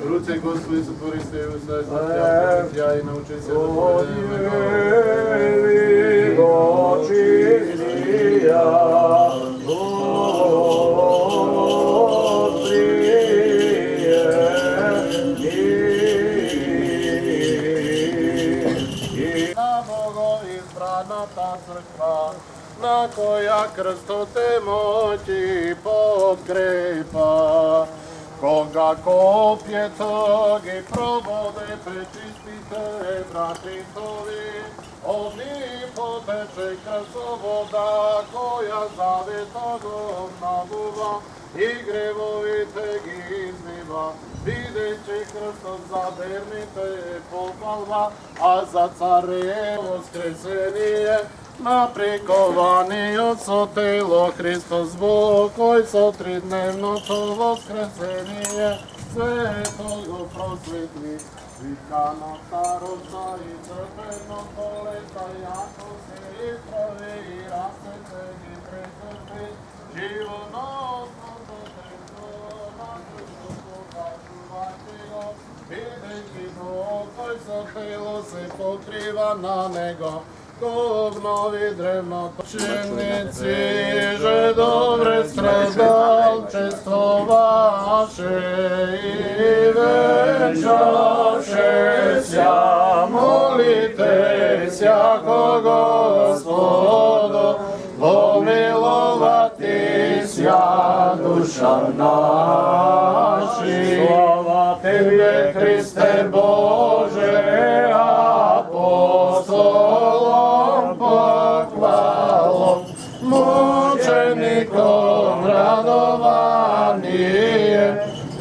Ruce Gospodи su koriste u sve snadja, ja i nauči se da Odjevi očistija, odprije i na Bogo izbrana ta crkva, na koja krstote moći potkrepa. Koga kopje tog i probode prečistite, braticovi, oni poteče krsovoda koja zavetogom nabuva i grevovite izniva. Videće Hristos zadernite popalva, a za care voskresenije naprikovani od sotelo Hristos Bog, koji sotridnevno to voskresenije svetogo prosvetli. Svitkano starosta i crpeno poleta, jako se ispravi i rasvete i pretrpi, živonosno do teško na Hristo pokažuvajte go, videći Bog, koji sotelo se pokriva na nego. Obnovi drevno točenici, že dobre stradalčestvo vaše i venčaše sja, molite sja ko Gospodo, pomilovati sja duša naši. Slava Tebe, Hriste Bože, apostolom pohvalom, mučenikom radovanije,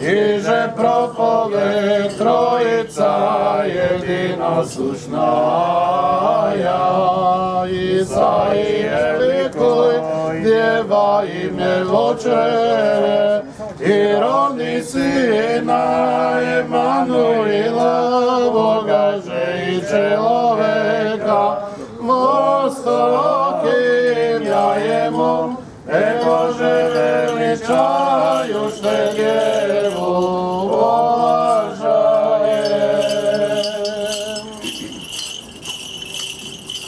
i že propove Trojica jedina sušnaja. Isaije likuj, djeva ime voče, i rodni sina Emanuila, Boga že i čeloveka, mostokim jajemo, Bože veličaju šte djevu olažajem.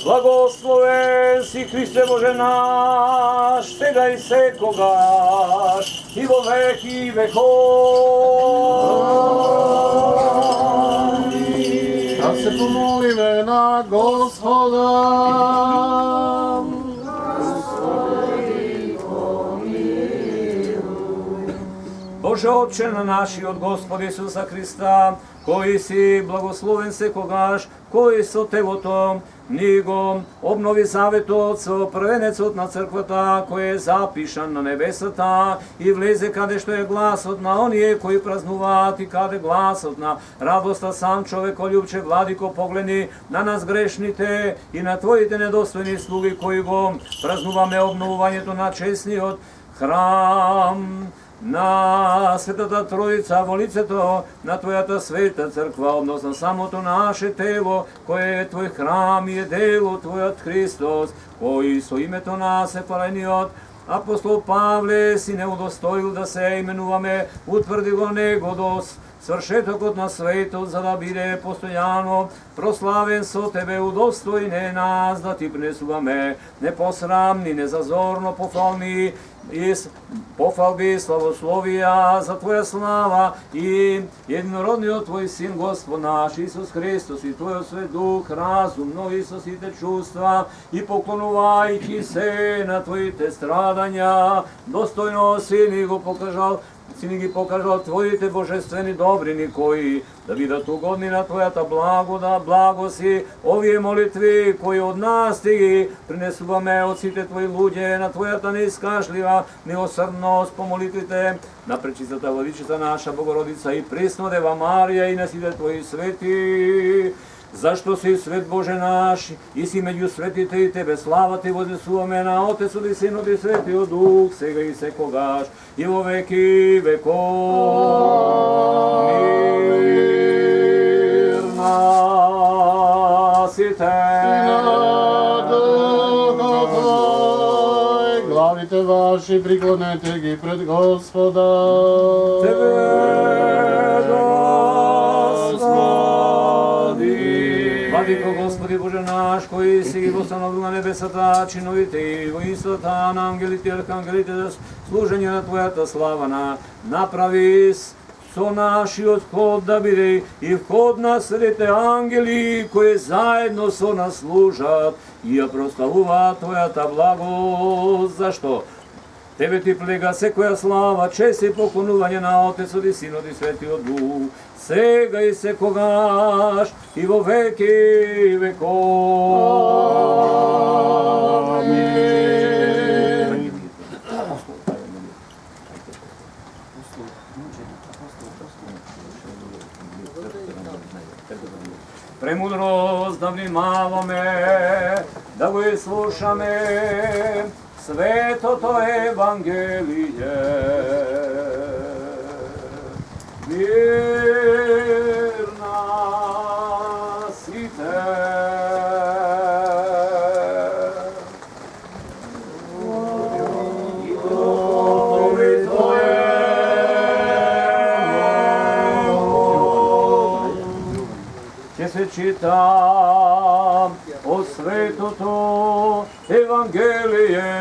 Blagosloven si Hriste Bože naš, tega i sekogaš, i vo veki vekov. Da se pomolime na Gospoda. Bože Otče na naši od Gospoda Isusa Hrista, koji si blagosloven sekogaš, koji so Tevotom, Nigom, obnovi zavetotco, prvenec na crkvata, koje je zapišan na nebesata, i vleze kade što je glas od na onije koji praznuvati, kade glas od na radosta sam čovekoljubče, vladiko pogledi na nas grešnite i na tvojite nedostojni slugi koji go praznuvame obnovanje to na česni od hram. Na Svetata Trojica, volice to, na Tvojata sveta crkva, odnosno samo to naše telo, koje je Tvoj hram i je delo Tvojat Hristos, koji so ime to nas efaleni od apostol Pavle si ne udostojil da se imenuvame, utvrdi go nego dos svršetok od nas sveto, za da bide postojano proslaven so Tebe udostojne nas, da Ti prinesuvame neposramni, nezazorno pohvalni, iz pohvalbi slavoslovija za Tvoja slava i jedinorodni od Tvoj Sin, Gospod naš, Isus Hristos i Tvoj Svet Duh, razumno Isus i te čustva i poklonuvajući se na Tvoji te stradanja, dostojno Sini gi pokažal Tvoji te božestveni dobrini koji, da bi da tu godina Tvoja ta blagoda, blago si ovije molitvi koji od nas Ti prinesu vame od site Tvoji luđe, na Tvoja ta neiskašljiva milosrdnost po molitvi Te, na prečistata vodičica naša Bogorodica i prisno Deva Marija i na site Tvoji sveti. Zašto si svet Bože naš, i si među svetite i Tebe slava Ti voznесуваме на Отец и Син и Светиот Дух, сега и секогаш, и во веки веков. Мир на сите. Glavite vaši, priklonete gi pred Gospoda. Tebe, Господи. Владико, Господи Боже наш, koji si postanovil na nebesata, činovite i voinstata, na angelite, arkangelite, da služenje na Tvoja slava napravi со наши odhod da bide i vhod na svete angeli koje zajedno со nas služat i proslavuva Твоята благост. Zašto? Тебе ти плега секоја слава, чест и поклонување на Отецот и Синот и Светиот Дух, сега и секогаш и во веки веков. Амин. Премудрост да внимаваме, да го изслушаме, Светото Евангелие. Мир на сите. Ќе се чита о Светото Евангелие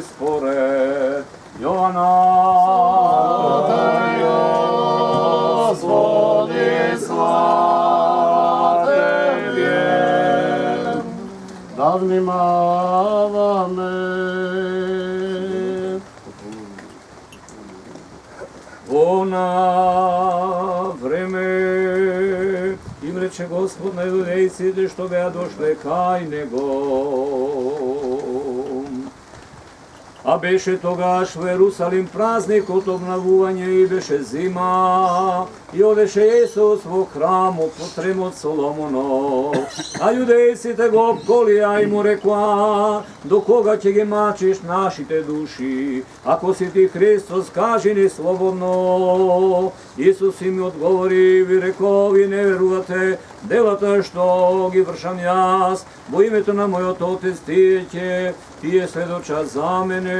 според Јована. Господи, слава Тебе. Да внимаваме. Она време им рече Господ на јудејците што беа дошле кај Него. А беше тогаш во Ерусалим празникот обнавување и беше зима, и одеше Исус во храмот по тремот Соломонов. А јудејците го обколија и му рекла: до кога ќе ги мачиш нашите души? Ако си ти Христос, кажи ни слободно. Исус им одговори: ви реков и не верувате делата што ги вршам јас, во името на мојот Отец тие сведочат за мене.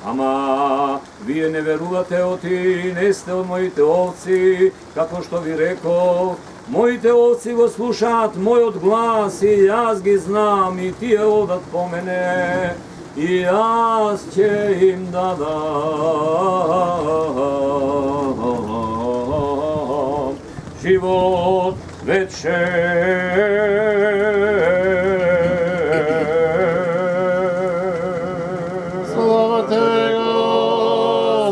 Ама вие не верувате оти, не сте од моите овци, како што ви реков. Моите овци го слушаат мојот глас и јас ги знам и тие одат по мене и јас ќе им дадам живот вечен. Слава Тебе,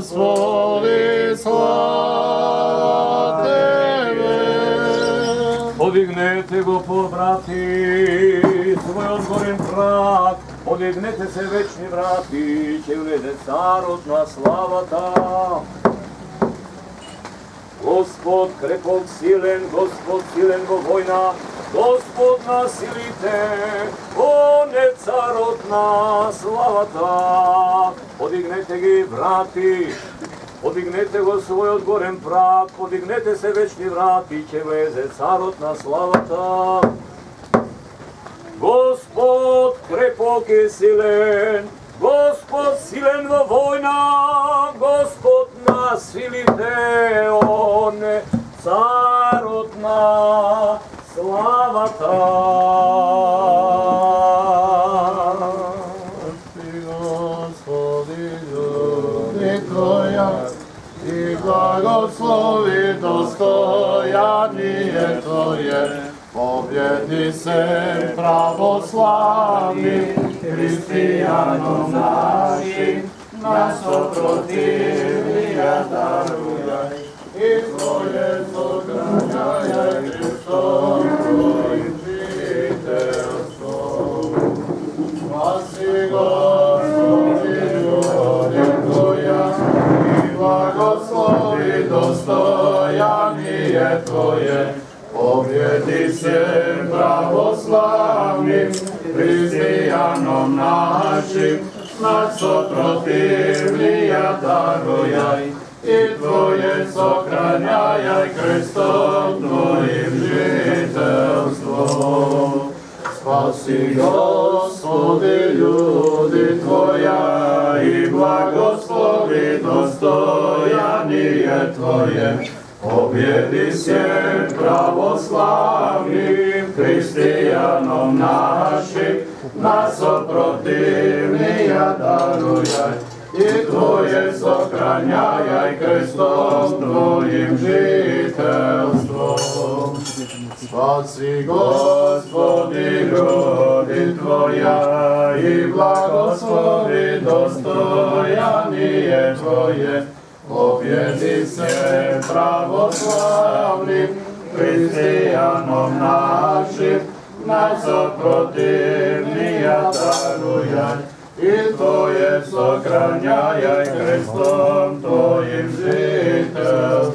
Господи, слава Тебе. Подигнете го, побрати, својот горен прак, подигнете се вечни врати, ќе влезе царот на славата. Господ крепок силен, Господ силен во војна, Господ на силите, Он е царот на славата. Подигнете ги врати, подигнете го својот горен прак, подигнете се вечни врати, ќе влезе царот на славата. Господ крепок и силен, Господ силен во војна, Господ на силите, Он е царот на славата. Господи, љуби Твоја, и благослови достојание Твое, победи се православни, христијаном нашим, нас сопротивија дарујај, и Твое сохраняј Христом Твоим жителством. Спаси, Господи, љуби Твоја, и благослови достојание Твое, победи се православним, христијаном нашим, нас сопротивија дарујај, и Твое сохраняј Христом Твоим жителством. Спаси, Господи, люди Твоя, и благослови достояние Твое. Победи всем православным христианам нашим, нас сопротивния даруя, и Твое сохраняй крестом Твоим жительством. Спаси, Господи, люди Твоя, и благослови достояние Твое. Победи всем православным христианам нашим, нас сопротивния даруя, и Твое сохраняй крестом Твоим жительством.